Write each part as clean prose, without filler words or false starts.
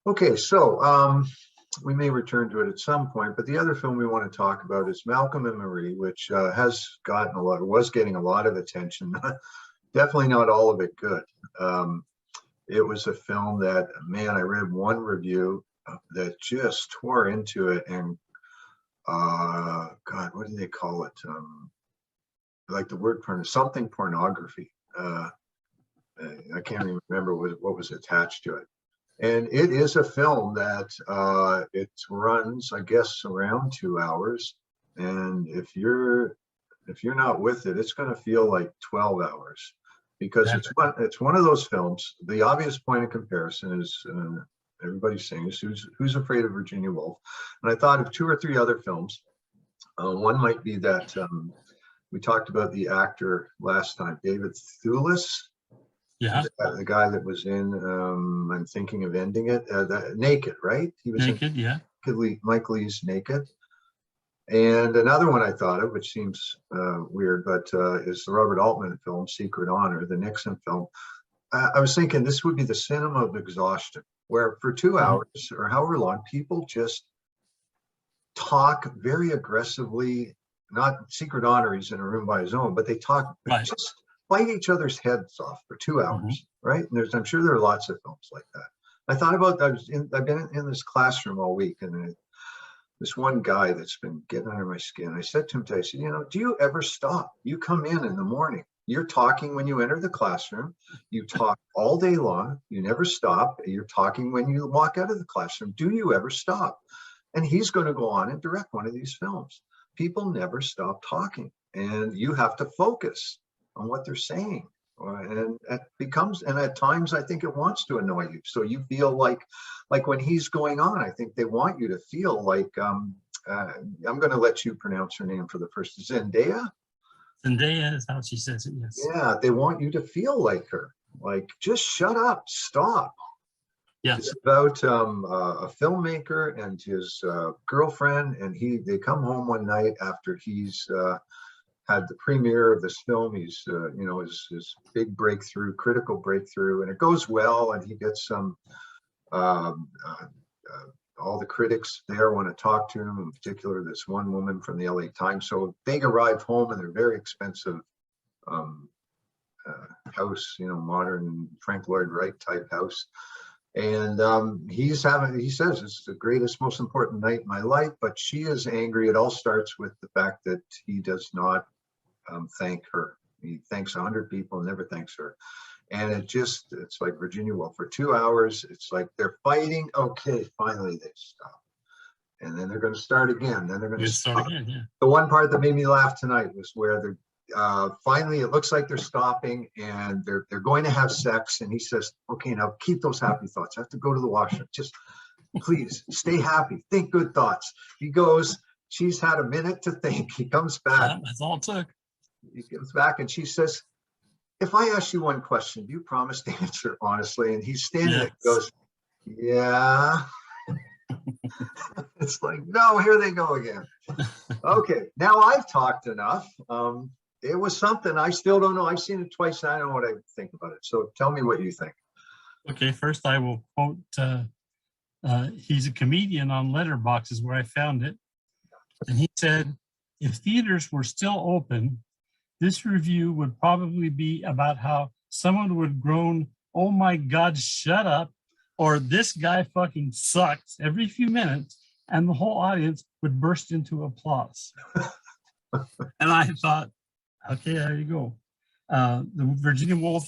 Okay, so we may return to it at some point, but the other film we want to talk about is Malcolm and Marie, which was getting a lot of attention. Definitely not all of it good. It was a film that, man, I read one review that just tore into it, and God, what do they call it? Like the word something pornography. I can't even remember what was attached to it. And it is a film that it runs, I guess, around 2 hours. And if you're not with it, it's going to feel like 12 hours, because it's one of those films. The obvious point of comparison is everybody's saying is Who's Afraid of Virginia Woolf, and I thought of 2 or 3 other films. One might be that we talked about the actor last time, David Thewlis. Yeah, the guy that was in I'm thinking of ending it. Naked, right? He was Naked, yeah. Mike Leigh's Naked. And another one I thought of, which seems weird, but is the Robert Altman film, Secret Honor, the Nixon film. I was thinking this would be the cinema of exhaustion, where for 2 hours or however long, people just talk very aggressively. Not Secret Honor, he's in a room by his own, but they talk just bite each other's heads off for 2 hours, right? And I'm sure there are lots of films like that. I thought about, I've been in this classroom all week, and this one guy that's been getting under my skin, I said to him today, I said, do you ever stop? You come in the morning, you're talking when you enter the classroom, you talk all day long, you never stop, you're talking when you walk out of the classroom. Do you ever stop? And he's going to go on and direct one of these films. People never stop talking, and you have to focus on what they're saying, and it becomes, and at times I think it wants to annoy you, so you feel like when he's going on, I think they want you to feel like I'm going to let you pronounce her name for the first. Zendaya is how she says it. Yes. Yeah, they want you to feel like her, like just shut up, stop. Yeah. It's about a filmmaker and his girlfriend, and they come home one night after he's had the premiere of this film. He's, his big breakthrough, critical breakthrough, and it goes well, and he gets some, all the critics there want to talk to him, in particular, this one woman from the LA Times. So they arrive home in their very expensive house, modern Frank Lloyd Wright type house. And he says it's the greatest, most important night in my life, but she is angry. It all starts with the fact that he does not thank her. He thanks 100 people and never thanks her. And it's like Virginia Woolf. For 2 hours, it's like they're fighting. Okay, finally they stop. And then they're going to start again. Then they're going to stop again. Yeah. The one part that made me laugh tonight was where they're finally, it looks like they're stopping, and they're going to have sex. And he says, okay, now keep those happy thoughts. I have to go to the washroom. Just please stay happy. Think good thoughts. He goes, she's had a minute to think. He comes back. That's all it took. He comes back and she says, if I ask you one question, do you promise to answer honestly? And he's standing there and goes, yeah. It's like, no, here they go again. Okay, now I've talked enough. It was something. I still don't know. I've seen it twice. I don't know what I think about it. So tell me what you think. Okay, first I will quote, he's a comedian on Letterboxd is where I found it. And he said, if theaters were still open, this review would probably be about how someone would groan, oh my God, shut up, or this guy fucking sucks every few minutes, and the whole audience would burst into applause. And I thought, okay, there you go. The Virginia Woolf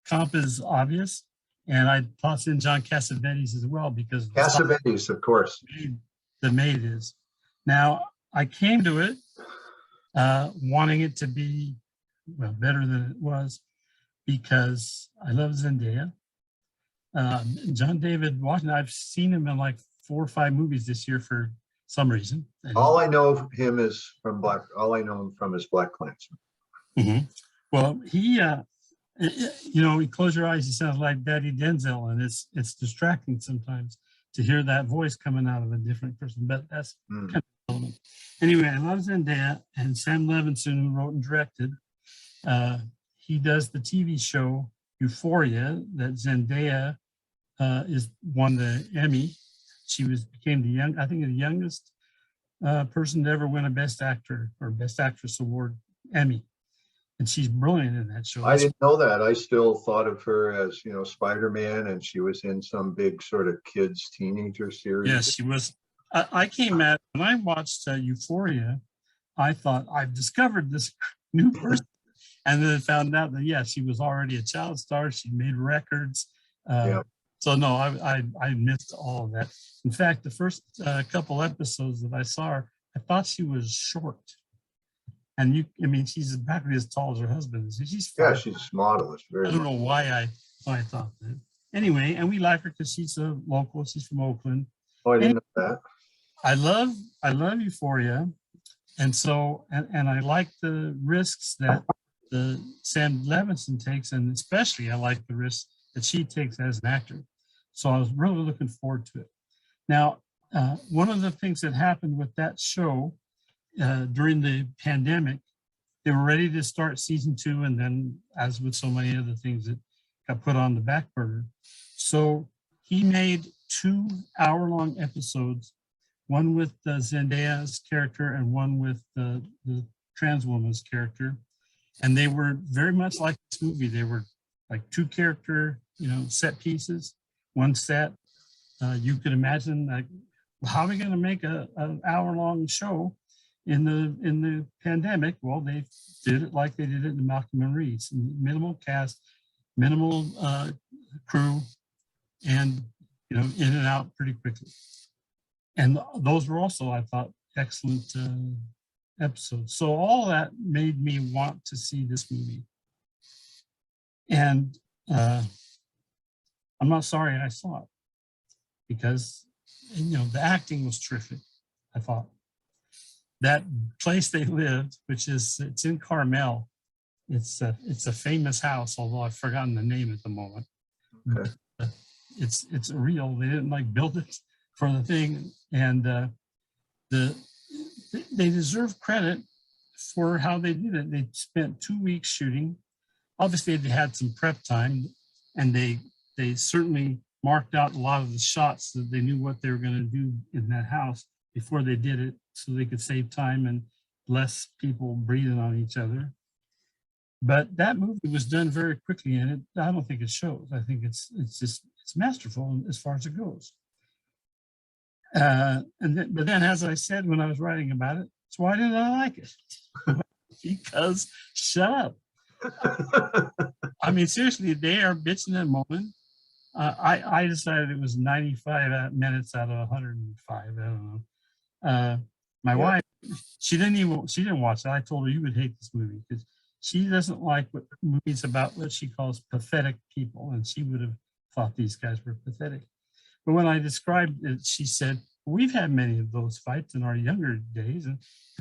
comp is obvious, and I toss in John Cassavetes as well, because Cassavetes, of course, the maid is. Now, I came to it wanting it to be, well, better than it was, because I love Zendaya. John David Washington, I've seen him in like 4 or 5 movies this year for some reason. All I know of him is from all I know him from is Black Klansman. Well, he, you close your eyes, he sounds like Daddy Denzel, and it's distracting sometimes to hear that voice coming out of a different person, but that's kind of relevant. Anyway, I love Zendaya, and Sam Levinson, who wrote and directed, he does the TV show Euphoria that Zendaya is won the Emmy. She became I think the youngest person to ever win a Best Actor or Best Actress award, Emmy. And she's brilliant in that show. I didn't know that. I still thought of her as, you know, Spider-Man, and she was in some big sort of kids teenager series. Yes, she was. I came at, when I watched Euphoria, I thought I've discovered this new person, and then found out that she was already a child star. She made records. Yeah. So no, I missed all of that. In fact, the first couple episodes that I saw her, I thought she was short. And I mean, she's practically as tall as her husband. So she's fine. Yeah, she's modest. I don't know why I thought that. Anyway, and we like her because she's a local. She's from Oakland. Oh, I didn't know that. I love Euphoria, and so and I like the risks that the Sam Levinson takes, and especially I like the risks that she takes as an actor. So I was really looking forward to it. Now, one of the things that happened with that show during the pandemic, they were ready to start season 2, and then, as with so many other things, it got put on the back burner. So he made 2 hour-long episodes, one with Zendaya's character and one with the trans woman's character, and they were very much like this movie. They were like 2 character, set pieces, one set. You could imagine, like, how are we going to make an hour-long show in the pandemic? Well, they did it like they did it in Malcolm and Reed's. Minimal cast, minimal crew, and in and out pretty quickly. And those were also, I thought, excellent episodes. So all that made me want to see this movie. And I'm not sorry I saw it, because the acting was terrific. I thought that place they lived, it's in Carmel. It's a famous house, although I've forgotten the name at the moment. Okay. It's real. They didn't build it for the thing, and they deserve credit for how they did it. They spent 2 weeks shooting. Obviously, they had some prep time, and they certainly marked out a lot of the shots that they knew what they were going to do in that house before they did it, so they could save time and less people breathing on each other. But that movie was done very quickly, and I don't think it shows. I think it's masterful as far as it goes. But then, as I said when I was writing about it, so why didn't I like it? Because shut up. I mean, seriously, they are bitching and moaning. I decided it was 95 minutes out of 105. I don't know. My wife, she didn't watch it. I told her you would hate this movie because she doesn't like movies about what she calls pathetic people, and she would have thought these guys were pathetic. But when I described it, she said, we've had many of those fights in our younger days. And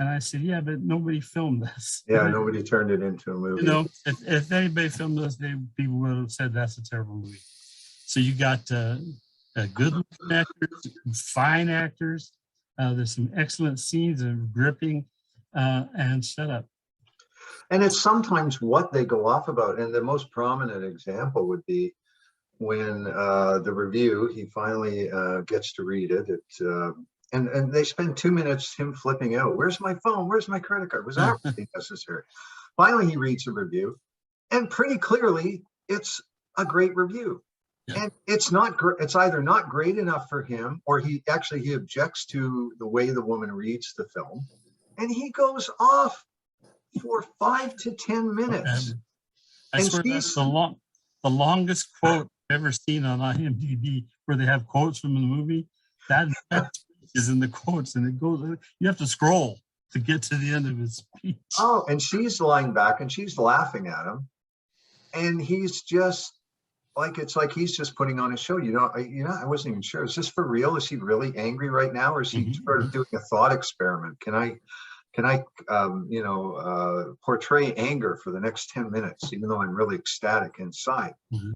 I said, yeah, but nobody filmed this. Yeah, nobody turned it into a movie. If anybody filmed this, people would have said that's a terrible movie. So you got good actors, fine actors. There's some excellent scenes of gripping, and shut up. And it's sometimes what they go off about. And the most prominent example would be when the review, he finally gets to read it. And they spend 2 minutes him flipping out. Where's my phone? Where's my credit card? Was that really necessary? Finally, he reads the review, and pretty clearly, it's a great review. Yeah. And it's not. It's either not great enough for him, or he objects to the way the woman reads the film, and he goes off for 5 to 10 minutes. I swear that's the longest quote I've ever seen on IMDb, where they have quotes from the movie. That is in the quotes, and it goes. You have to scroll to get to the end of his speech. Oh, and she's lying back, and she's laughing at him, and he's just it's like he's just putting on a show. I wasn't even sure. Is this for real? Is he really angry right now, or is he sort of doing a thought experiment? Can I portray anger for the next 10 minutes, even though I'm really ecstatic inside? Mm-hmm.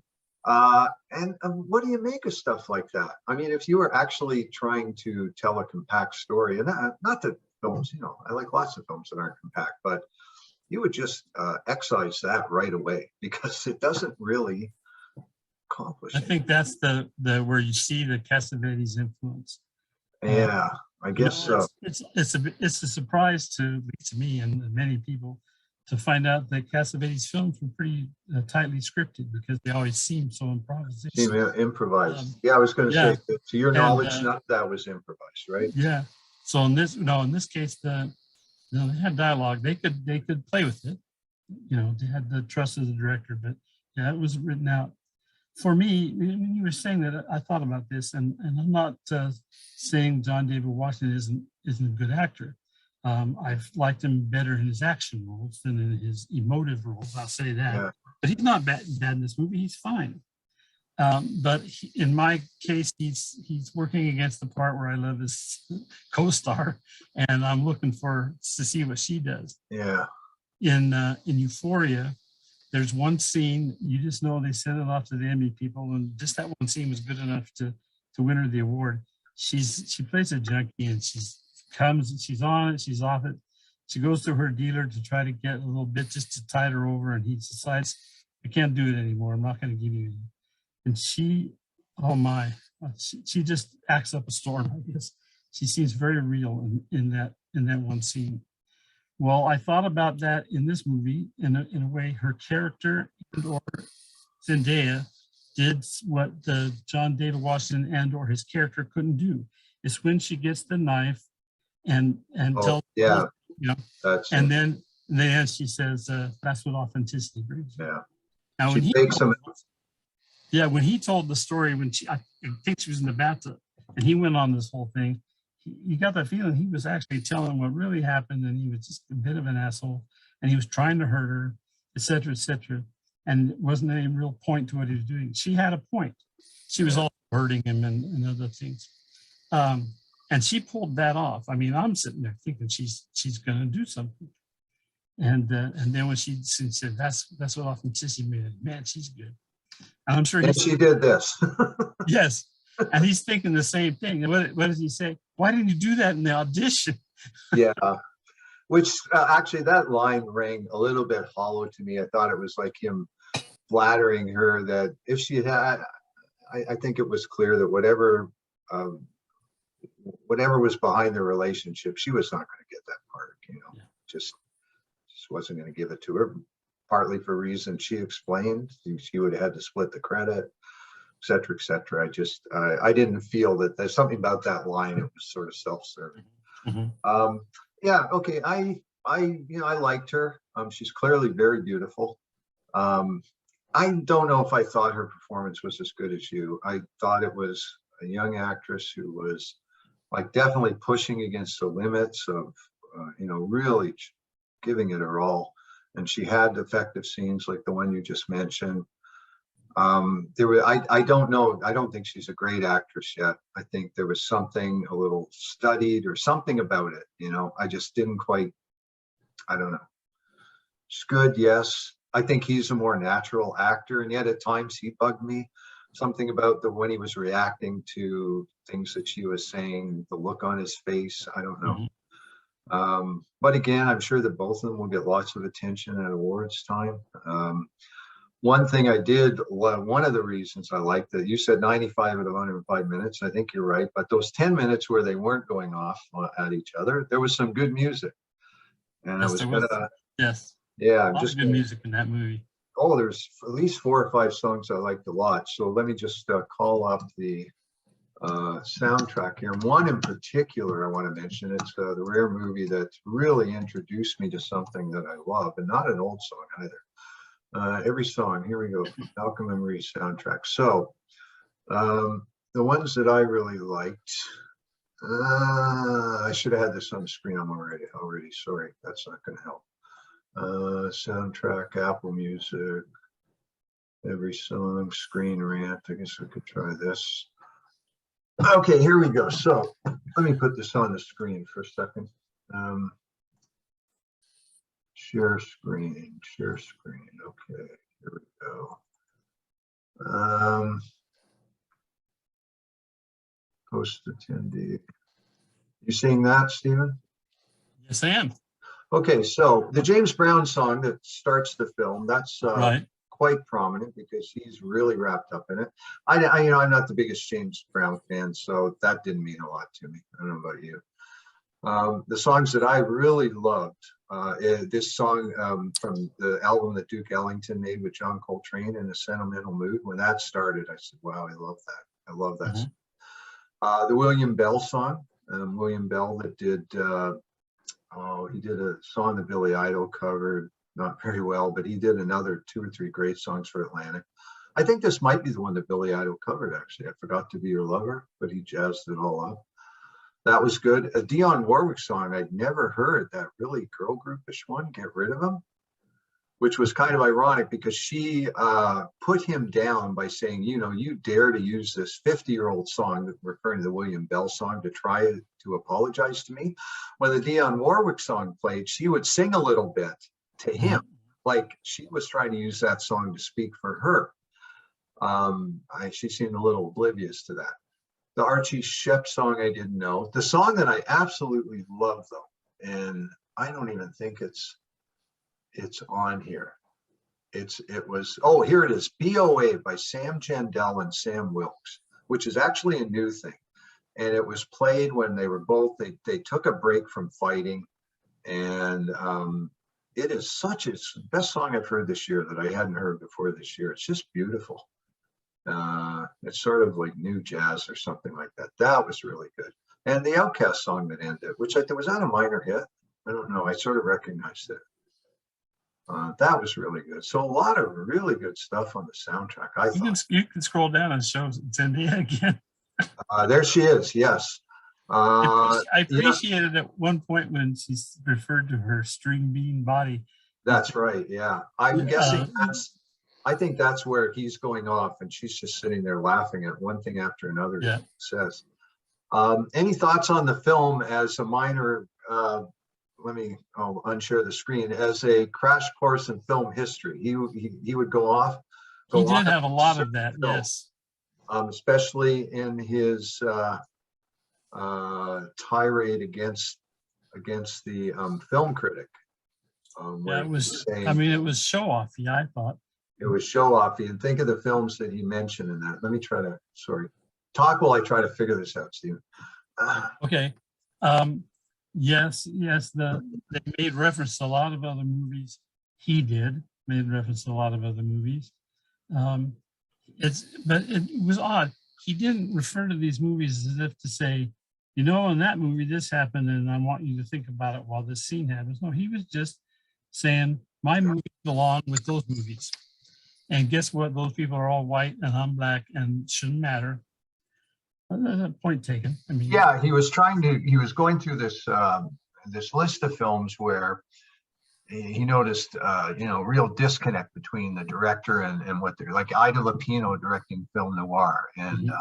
And what do you make of stuff like that? I mean, if you were actually trying to tell a compact story, and not that films, I like lots of films that aren't compact, but you would just excise that right away, because it doesn't really accomplishing. I think that's the where you see the Cassavetes influence. Yeah, I guess so. It's a surprise to me and many people to find out that Cassavetes films were pretty tightly scripted, because they always seem so Seem improvisational. improvised. Yeah, I was going to Yeah. say, to your And, knowledge, none of that was improvised, right? Yeah. So in this case, they had dialogue. They could play with it. They had the trust of the director, but yeah, it was written out. For me, when you were saying that, I thought about this, and I'm not saying John David Washington isn't a good actor. I've liked him better in his action roles than in his emotive roles. I'll say that. Yeah. But he's not bad in this movie. He's fine. But in my case, he's working against the part where I love his co-star, and I'm looking to see what she does. Yeah. In Euphoria, there's one scene, you just know they sent it off to the Emmy people, and just that one scene was good enough to win her the award. She plays a junkie, and she's on it, she's off it. She goes to her dealer to try to get a little bit just to tide her over, and he decides, I can't do it anymore. I'm not going to give you any. And she, oh my, she just acts up a storm, I guess. She seems very real in that one scene. Well, I thought about that in this movie. In a way, her character or Zendaya did what the John David Washington and or his character couldn't do. It's when she gets the knife and tells, and then she says, that's what authenticity brings. Yeah. Now, when he told the story, I think she was in the bathtub, and he went on this whole thing, you got that feeling he was actually telling what really happened, and he was just a bit of an asshole, and he was trying to hurt her, etc., etc. And it wasn't any real point to what he was doing. She had a point. She was also hurting him and other things. And she pulled that off. I mean, I'm sitting there thinking she's going to do something. And then when she said, that's what authenticity meant, man, she's good. And I'm sure she did this. Yes. And he's thinking the same thing. And what does he say? Why didn't you do that in the audition? Yeah. Which actually that line rang a little bit hollow to me. I thought it was like him flattering her that if she had, I think it was clear that whatever was behind the relationship, she was not going to get that part, yeah. Just wasn't going to give it to her, partly for reasons she explained. She would have had to split the credit, et cetera, et cetera. I didn't feel that there's something about that line. It was sort of self-serving. Mm-hmm. Yeah. Okay. I liked her. She's clearly very beautiful. I don't know if I thought her performance was as good as you. I thought it was a young actress who was like definitely pushing against the limits of, really giving it her all. And she had effective scenes like the one you just mentioned. I don't know. I don't think she's a great actress yet. I think there was something a little studied or something about it. I just didn't quite, I don't know. She's good. Yes. I think he's a more natural actor. And yet at times he bugged me. Something about when he was reacting to things that she was saying, the look on his face. I don't know. Mm-hmm. But again, I'm sure that both of them will get lots of attention at awards time. One thing one of the reasons I liked that you said 95 out of 105 minutes. I think you're right. But those 10 minets where they weren't going off at each other, there was some good music. And yes, I was gonna. Yes. Yeah, just good music in that movie. Oh, there's at least 4 or 5 songs I liked a lot. So let me just call up the soundtrack here. One in particular I want to mention. It's the rare movie that really introduced me to something that I love, and not an old song either. Every song, here we go, Malcolm and Marie's soundtrack. So the ones that I really liked, I should have had this on the screen. I'm already. Sorry, that's not going to help. Soundtrack, Apple Music, every song, Screen Rant. I guess I could try this. Okay, here we go. So let me put this on the screen for a second. Share screen. Okay, here we go. Post attendee. You seeing that, Stephen? Yes, I am. Okay, so the James Brown song that starts the film, that's right. quite prominent because he's really wrapped up in it. You know, I'm not the biggest James Brown fan, so that didn't mean a lot to me. I don't know about you. The songs that I really loved, this song from the album that Duke Ellington made with John Coltrane, In a Sentimental Mood. When that started, I said, wow, I love that. I love that. The William Bell song, William Bell that did, he did a song that Billy Idol covered, not very well, but he did another 2 or 3 great songs for Atlantic. I think this might be the one that Billy Idol covered, actually. I Forgot to Be Your Lover, but he jazzed it all up. That was good. A Dionne Warwick song I'd never heard, that really girl groupish one, Get Rid of Him, which was kind of ironic because she put him down by saying, you know, you dare to use this 50-year-old song, referring to the William Bell song, to try to apologize to me. When the Dionne Warwick song played, she would sing a little bit to him, like she was trying to use that song to speak for her. She seemed a little oblivious to that. The Archie Shepp song I didn't know. The song that I absolutely love, though, and I don't even think it's on here. Here it is, BOA by Sam Jandel and Sam Wilkes, which is actually a new thing. And it was played when they were both, they took a break from fighting. And it is it's the best song I've heard this year that I hadn't heard before this year. It's just beautiful. It's sort of like new jazz or something like that. That was really good. And the Outcast song that ended, which was that a minor hit? I don't know. I sort of recognized it. That was really good. So a lot of really good stuff on the soundtrack. You can scroll down and show Cynthia again. There she is. Yes. I appreciated at one point when she referred to her string bean body. That's right. Yeah. I'm guessing I think that's where he's going off and she's just sitting there laughing at one thing after another. Yeah. He says. Any thoughts on the film as a minor, I'll unshare the screen, as a crash course in film history? He would go off. He did have a lot of that, yes. Especially in his tirade against the film critic. It was show-offy, I thought. It was show-offy, and think of the films that he mentioned in that. Let me try to, talk while I try to figure this out, Stephen. Okay. Yes, they made reference to a lot of other movies. He made reference to a lot of other movies. But it was odd. He didn't refer to these movies as if to say, you know, in that movie this happened, and I want you to think about it while this scene happens. No, he was just saying my movies belong with those movies. And guess what? Those people are all white and I'm black and shouldn't matter. Point taken. I mean, yeah, he was going through this list of films where he noticed, real disconnect between the director and what they're like. Ida Lupino directing film noir and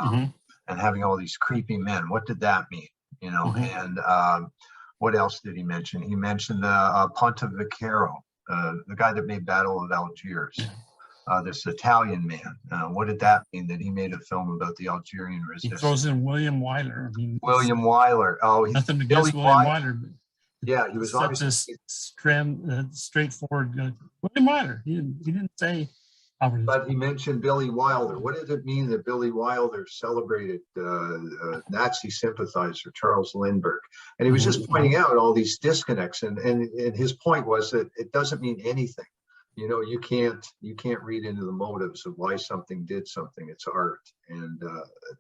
having all these creepy men. What did that mean? You know, and what else did he mention? He mentioned Ponte-Vecchio, the guy that made Battle of Algiers. This Italian man. What did that mean that he made a film about the Algerian resistance? He throws in William Wyler. I mean, William Wyler. Oh, nothing against William Wyler. Yeah, he was such a straightforward guy. William Wyler. He didn't say. But he mentioned Billy Wilder. What did it mean that Billy Wilder celebrated Nazi sympathizer Charles Lindbergh? And he was just pointing out all these disconnects. And his point was that it doesn't mean anything. You know, you can't read into the motives of why something did something. It's art, and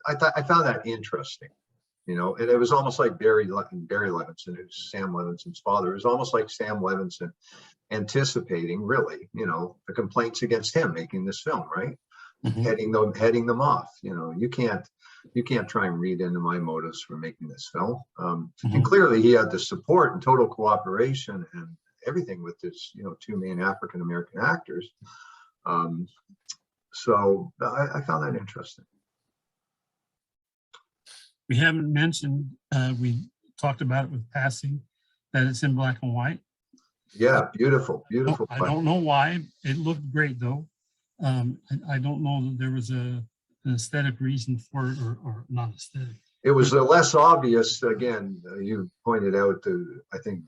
I found that interesting. You know, and it was almost like Barry Levinson, who's Sam Levinson's father. It was almost like Sam Levinson anticipating, really, you know, the complaints against him making this film, right? Heading them off. You know, you can't try and read into my motives for making this film. And clearly, he had the support and total cooperation and everything with his, you know, 2 main African-American actors. So I found that interesting. We haven't mentioned, we talked about it with passing, that it's in black and white. Yeah, beautiful. I don't know why. It looked great though. I don't know that there was an aesthetic reason for it or not aesthetic. It was less obvious. Again, you pointed out, I think,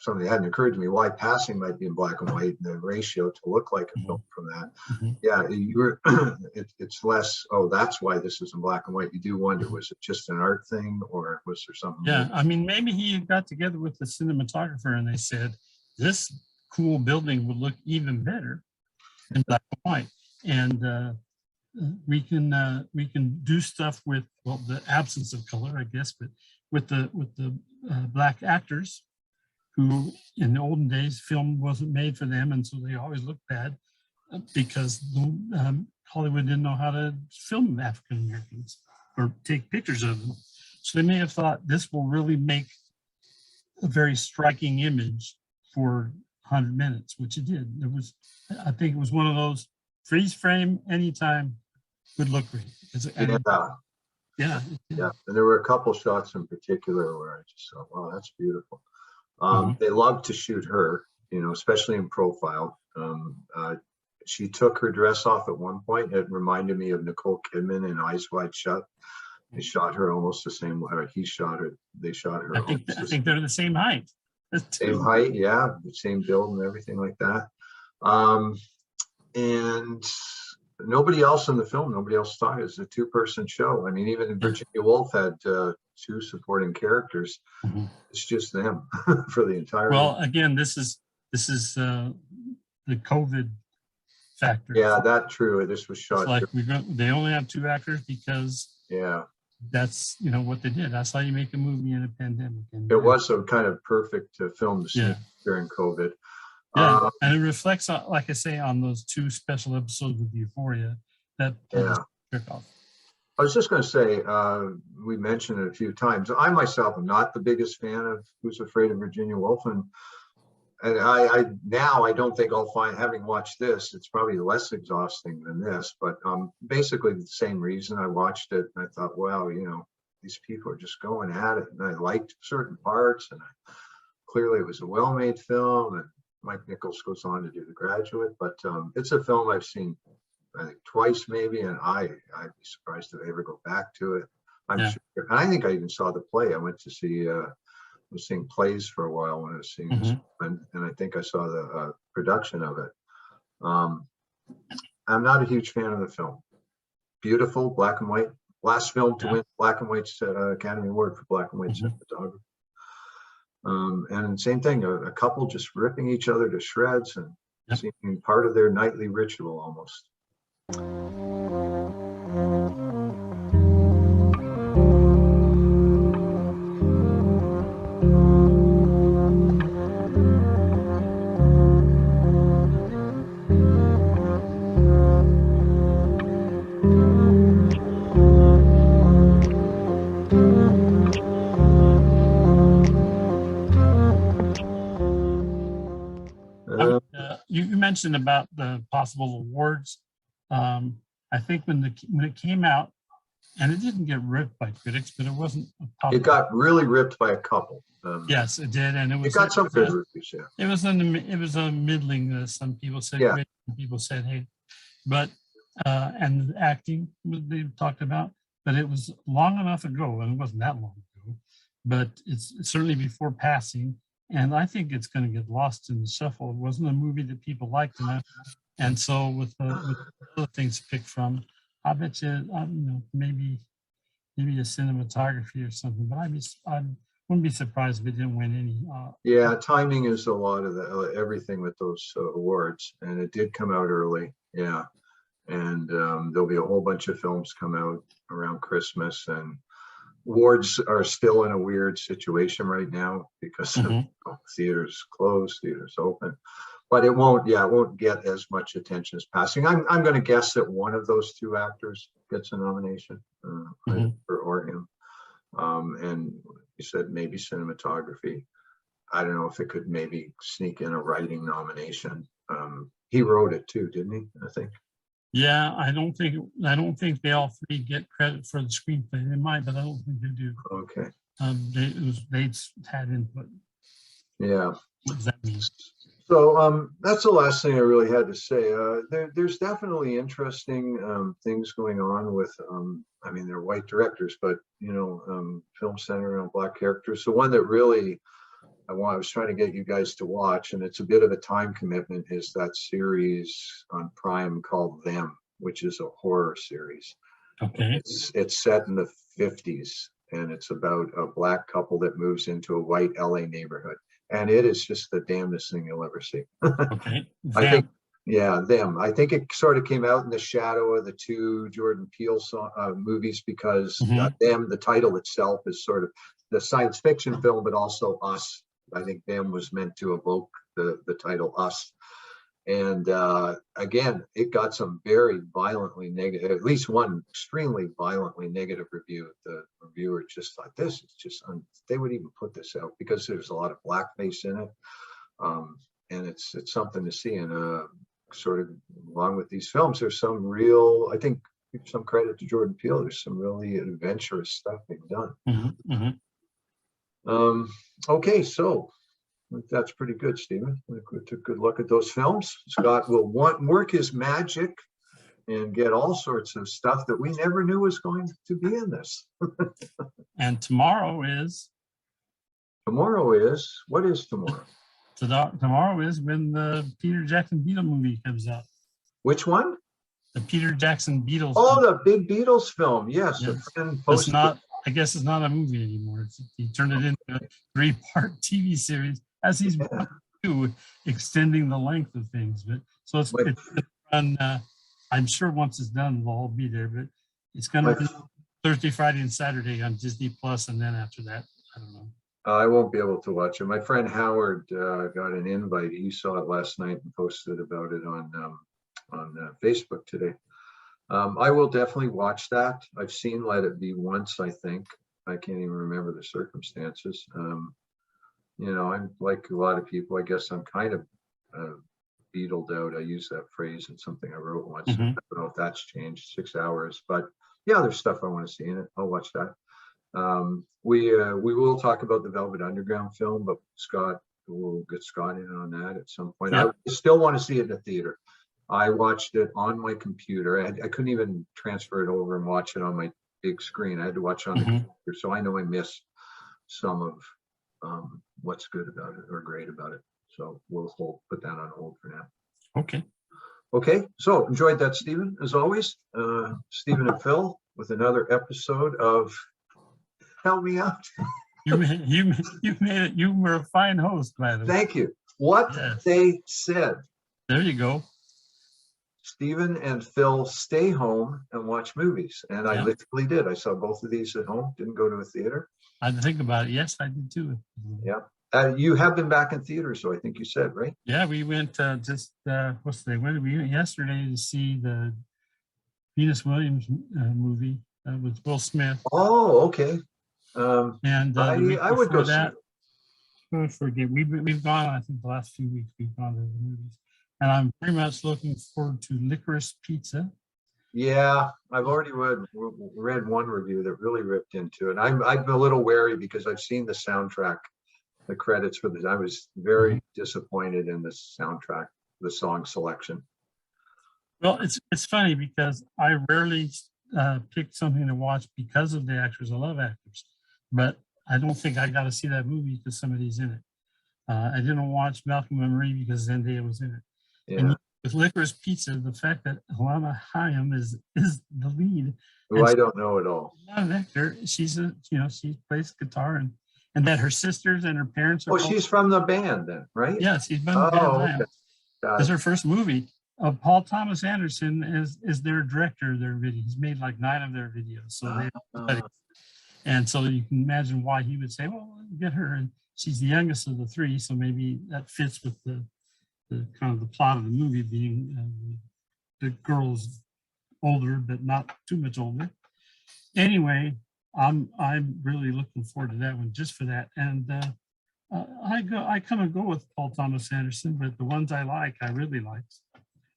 something that hadn't occurred to me, why Passing might be in black and white, and the ratio to look like a film from that. Yeah, you were, it's less, oh, that's why this is in black and white. You do wonder, was it just an art thing, or was there something? Yeah, I mean, maybe he got together with the cinematographer and they said, this cool building would look even better in black and white. And we can do stuff with, well, the absence of color, I guess, but with the black actors who in the olden days film wasn't made for them, and so they always looked bad because Hollywood didn't know how to film African Americans or take pictures of them. So they may have thought this will really make a very striking image for 100 minutes, which it did. It was, I think it was one of those freeze frame anytime would look great. Yeah. And there were a couple shots in particular where I just thought, wow, that's beautiful. They love to shoot her, you know, especially in profile. She took her dress off at one point. It reminded me of Nicole Kidman in Eyes Wide Shut. They shot her almost the same way, or he shot her. They shot her. I think they're the same height. Same height, yeah, the same build and everything like that. And nobody else in the film, nobody else thought it was a two-person show. I mean, even Virginia Woolf had two supporting characters. It's just them for the entire. Well, again, this is the COVID factor. Yeah, that's true. This was shot. It's like they only have two actors because that's, you know, what they did. That's how you make a movie in a pandemic. And it was a kind of perfect film to see during COVID. Yeah, and it reflects, like I say, on those two special episodes of Euphoria that took off. I was just going to say, we mentioned it a few times. I myself am not the biggest fan of Who's Afraid of Virginia Woolf, and I don't think I'll find, having watched this, it's probably less exhausting than this. But basically the same reason I watched it, and I thought, wow, you know, these people are just going at it, and I liked certain parts, and clearly it was a well-made film, and Mike Nichols goes on to do The Graduate, but it's a film I've seen, I think, twice maybe, and I'd be surprised if I ever go back to it. I'm sure. And I think I even saw the play. I went to see, I was seeing plays for a while when I was seeing this, and I think I saw the production of it. I'm not a huge fan of the film. Beautiful, black and white. Last film to win black and white Academy Award for black and white cinematography. And same thing, a couple just ripping each other to shreds and seeming part of their nightly ritual almost. You mentioned about the possible awards. I think when it came out, and it didn't get ripped by critics, but it wasn't. It got really ripped by a couple. Yes, it did, and it got some good reviews. Yeah, it was a middling. Some people said great, some people said hey, but and the acting they talked about, but it was long enough ago, and it wasn't that long ago, but it's certainly before Passing. And I think it's going to get lost in the shuffle. It wasn't a movie that people liked enough. And so with other things to pick from, I bet you, maybe a cinematography or something, but I wouldn't be surprised if it didn't win any. Timing is a lot of everything with those awards, and it did come out early. Yeah. And there'll be a whole bunch of films come out around Christmas, and awards are still in a weird situation right now because theaters closed, theaters open, but it won't get as much attention as Passing. I'm going to guess that one of those two actors gets a nomination, her or him. And you said maybe cinematography. I don't know if it could maybe sneak in a writing nomination. He wrote it too, didn't he? I think. Yeah, I don't think they all three get credit for the screenplay. They might, but I don't think they do. Okay. They had input. Yeah. What does that mean? So that's the last thing I really had to say. There's definitely interesting things going on with, I mean, they're white directors, but, you know, Film Center and black characters. The one that really I was trying to get you guys to watch, and it's a bit of a time commitment, is that series on Prime called Them, which is a horror series. Okay. It's set in the 50s, and it's about a black couple that moves into a white LA neighborhood. And it is just the damnedest thing you'll ever see. Okay. I think, yeah, Them. I think it sort of came out in the shadow of the two Jordan Peele movies, because Them, the title itself, is sort of the science fiction film, but also Us. I think Them was meant to evoke the title Us. And again, it got some very violently negative, at least one extremely violently negative review. The reviewer just thought, this is just, they would even put this out because there's a lot of blackface in it. And it's something to see. And sort of along with these films, there's some real, I think, some credit to Jordan Peele. There's some really adventurous stuff being done. Okay, so that's pretty good, Stephen. We took a good look at those films. Scott will work his magic and get all sorts of stuff that we never knew was going to be in this. And tomorrow is? Tomorrow is, what is tomorrow? Tomorrow is when the Peter Jackson Beatle movie comes out. Which one? The Peter Jackson Beatles. Oh, the big Beatles film. Yes. Yes. A friend It's posted. not, I guess it's not a movie anymore. He turned it into a 3-part TV series, as he's extending the length of things. But so it's run. I'm sure once it's done, they'll all be there. But it's going to be Thursday, Friday, and Saturday on Disney Plus, and then after that, I don't know. I won't be able to watch it. My friend Howard got an invite. He saw it last night and posted about it on Facebook today. I will definitely watch that. I've seen Let It Be once, I think. I can't even remember the circumstances. I'm like a lot of people, I guess I'm kind of beetled out. I use that phrase in something I wrote once. I don't know if that's changed, 6 hours, but yeah, there's stuff I want to see in it. I'll watch that. We will talk about the Velvet Underground film, but we'll get Scott in on that at some point. Yep. I still want to see it in the theater. I watched it on my computer. I couldn't even transfer it over and watch it on my big screen. I had to watch it on the computer, so I know I missed some of what's good about it or great about it. So we'll put that on hold for now. Okay, so enjoyed that, Stephen, as always. Stephen and Phil with another episode of Help Me Out. You made it. You were a fine host, by the way. Thank you. What they said. There you go. Stephen and Phil stay home and watch movies. And I literally did. I saw both of these at home, didn't go to a theater. I had to think about it. Yes, I did too. Yeah. You have been back in theaters, so I think you said, right? Yeah, we went what's the day? When we went yesterday to see the Venus Williams movie with Will Smith. Oh, okay. And I would go that. I forget. We've gone. I think the last few weeks we've gone to the movies, and I'm very much looking forward to Licorice Pizza. Yeah, I've already read one review that really ripped into it. I'm a little wary because I've seen the soundtrack, the credits for this. I was very disappointed in the soundtrack, the song selection. Well, it's funny because I rarely pick something to watch because of the actors. I love actors, but I don't think I got to see that movie because somebody's in it. I didn't watch Malcolm and Marie because Zendaya was in it. Yeah. And with Licorice Pizza, the fact that Alana Haim is the lead. Who I don't know at all. Not an actor. She plays guitar and that her sisters and her parents are. Oh, she's from the band then, right? Yes, she's from the band. Okay. It's her first movie. Paul Thomas Anderson is their director of their video. He's made like 9 of their videos. So and so you can imagine why he would say, well, get her. And she's the youngest of the 3, so maybe that fits with the kind of the plot of the movie being the girl's older, but not too much older. Anyway, I'm really looking forward to that one just for that. And I kind of go with Paul Thomas Anderson, but the ones I really like.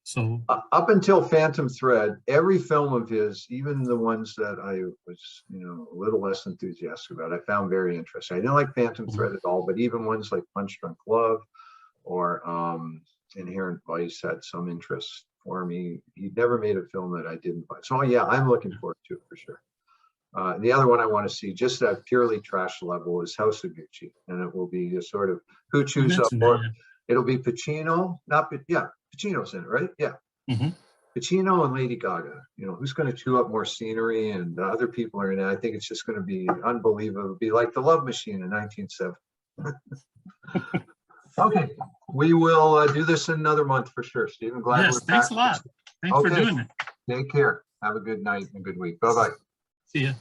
So up until Phantom Thread, every film of his, even the ones that I was, a little less enthusiastic about, I found very interesting. I didn't like Phantom Thread at all, but even ones like Punch Drunk Love or Inherent Vice had some interest for me. He never made a film that I didn't like. So yeah, I'm looking forward to it for sure. The other one I want to see, just at purely trash level, is House of Gucci, and it will be a sort of who chews up mentioned more. that, It'll be Pacino, not yeah, Pacino's in it, right? Yeah, Mhm. Pacino and Lady Gaga. You know, who's going to chew up more scenery, and other people are in it. I think it's just going to be unbelievable. It'll be like The Love Machine in 1970. Okay, we will do this in another month for sure, Stephen. Glad Yes, we're thanks back. a lot. Thanks for Okay. doing it. Take care. Have a good night and a good week. Bye-bye. See ya.